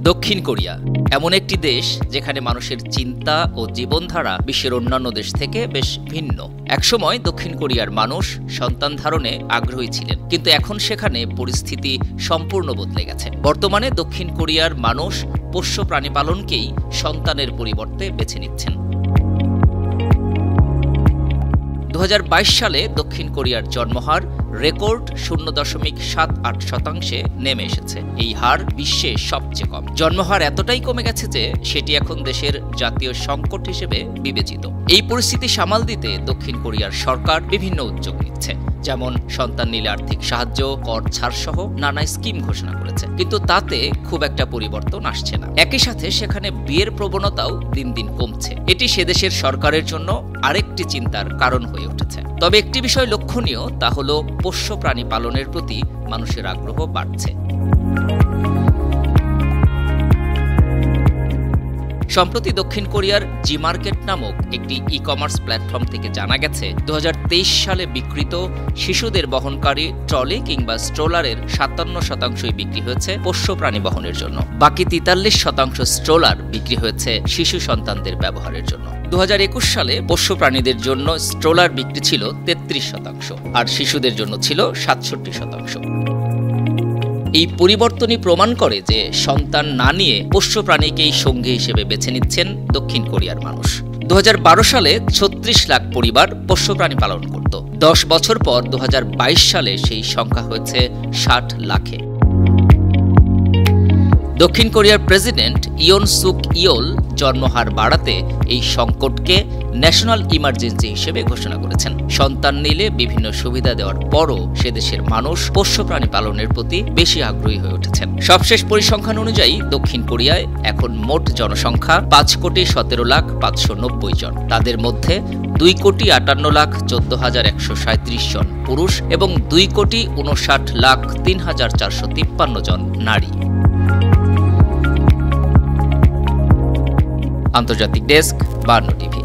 দক্ষিণ কোরিয়া এমন একটি দেশ যেখানে মানুষের চিন্তা ও জীবনধারা বিশ্বের অন্যান্য দেশ থেকে বেশ ভিন্ন। একসময় দক্ষিণ কোরিয়ার মানুষ সন্তান ধারণে আগ্রহী ছিলেন, কিন্তু এখন সেখানে পরিস্থিতি সম্পূর্ণ বদলে গেছে। বর্তমানে দক্ষিণ কোরিয়ার মানুষ পোষ্য প্রাণী পালনকেই সন্তানের পরিবর্তে বেছে নিচ্ছেন। 2022 সালে দক্ষিণ কোরিয়ার জন্মহার রেকর্ড 0.78% নেমে এসেছে। এই হার বিশ্বে সবচেয়ে কম। জন্মহার এতটাই কমে গেছে যে সেটি এখন দেশের জাতীয় সংকট হিসেবে বিবেচিত। এই পরিস্থিতি সামাল দিতে দক্ষিণ কোরিয়ার সরকার বিভিন্ন উদ্যোগ নিচ্ছে, যেমন সন্তান নিলে আর্থিক সাহায্য, কর ছাড় সহ নানা স্কিম ঘোষণা করেছে, কিন্তু তাতে খুব একটা পরিবর্তন আসছে না। একই সাথে সেখানে বিয়ের প্রবণতাও দিন দিন কমছে। এটি সে দেশের সরকারের জন্য আরেকটি চিন্তার কারণ হয়ে উঠেছে। তবে একটি বিষয় লক্ষণীয়, তা হলো পোষ্য প্রাণী পালনের প্রতি মানুষের আগ্রহ বাড়ছে। সম্প্রতি দক্ষিণ কোরিয়ার জি মার্কেট নামক একটি ই-কমার্স প্ল্যাটফর্ম থেকে জানা গেছে 2023 সালে বিক্রিত শিশুদের বহনকারী ট্রলি কিংবা স্ট্রোলারের 57% বিক্রি হয়েছে পোষ্য প্রাণী বহনের জন্য। বাকি 43% স্ট্রোলার বিক্রি হয়েছে শিশু সন্তানদের ব্যবহারের জন্য। 2021 সালে পোষ্য প্রাণীদের জন্য স্ট্রোলার বিক্রি ছিল 33% আর শিশুদের জন্য ছিল 67%। এই পরিবর্তনই প্রমাণ করে যে সন্তান না নিয়ে পোষ্য প্রাণীকেই সঙ্গী হিসেবে বেছে নিচ্ছেন দক্ষিণ কোরিয়ার মানুষ। 2012 সালে 36 লাখ পরিবার পোষ্য প্রাণী পালন করত। 10 বছর পর 2022 সালে সেই সংখ্যা হয়েছে 60 লাখে। দক্ষিণ কোরিয়ার প্রেসিডেন্ট ইয়ন সুক ইয়োল জন্মহার বাড়াতে এই সংকটকে ন্যাশনাল ইমার্জেন্সি হিসেবে ঘোষণা করেছেন। সন্তান নিলে বিভিন্ন সুবিধা দেওয়ার পরও সে দেশের মানুষ পোষ্য প্রাণী পালনের প্রতি বেশি আগ্রহী হয়ে উঠেছেন। সবশেষ পরিসংখ্যান অনুযায়ী দক্ষিণ কোরিয়ায় এখন মোট জনসংখ্যা 5,17,590 জন। তাদের মধ্যে 2,58,14,137 জন পুরুষ এবং 2,59,03,453 জন নারী। আন্তর্জাতিক ডেস্ক, 52 টিভি।